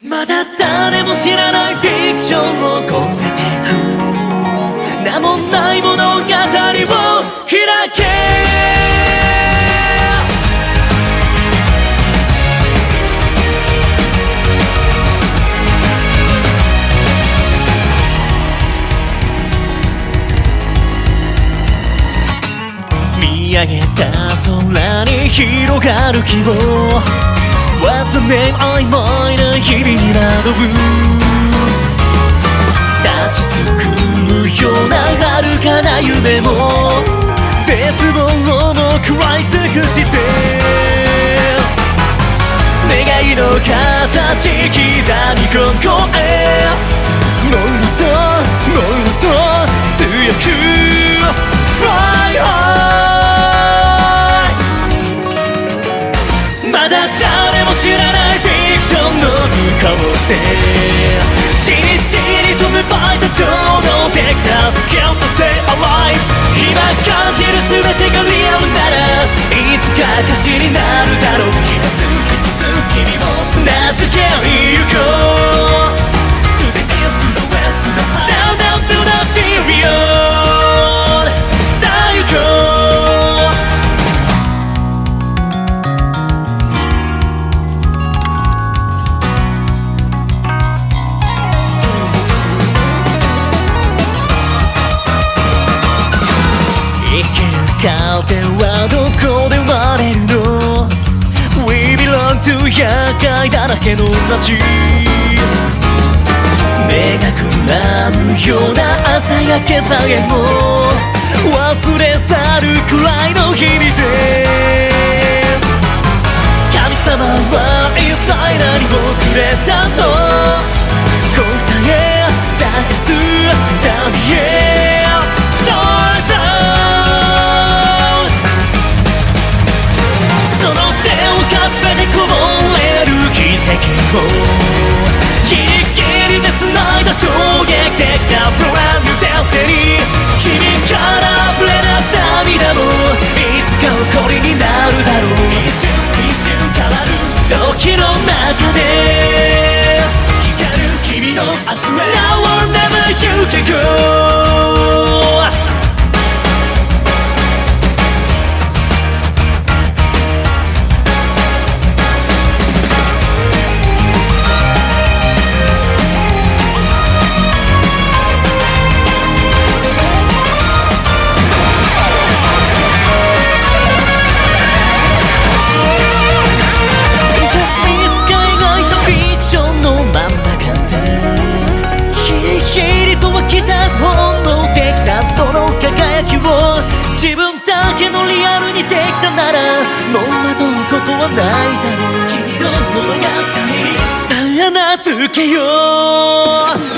まだ誰も知らないフィクションを超えてく名もない物語を開け見上げた空に広がる希望What the name曖昧な日々に惑う立ちすくむような遥かな夢も絶望も食らい尽くして願いの形刻みここへもっともっと強く Fly high まだ誰も知らないフィクションの向こうでじりじりと芽生えた衝動的なスキルと Stay alive 今感じる全てがリアルならいつか歌詞になるだろう一つ一つ君を名付けゆこう To the east to the west to the high Down down to the period 最高カーテンはどこで割れるの We belong to 夜会だらけの街目がくらむような朝焼けさえも忘れ去るくらいの日々で神様は一体何をくれたの答え探す旅へ Start全てこぼれる奇跡をギリギリで繋いだ衝撃的な Brand New Destiny 君から溢れ出す涙もいつか誇りになるだろう一瞬一瞬変わる時の中で光る君の明日へ Now or never you can go自分だけのリアルにできたならもう惑うことはないだろう君の物語さあ名付けよう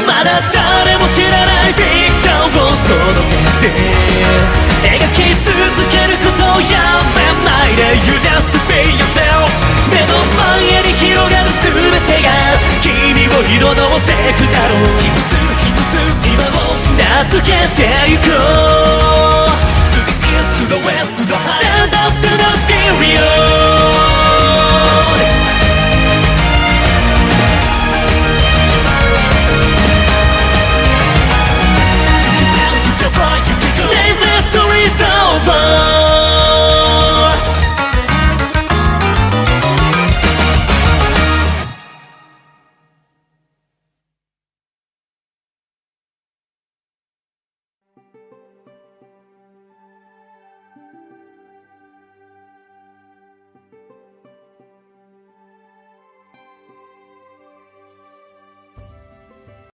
まだ誰も知らないフィクションを届けて描き続けることをやめないで You just be yourself 目の前に広がる全てが君を彩ってくだろう一つ一つ今を名付けてゆこうTo the west, to the high Stand up to the period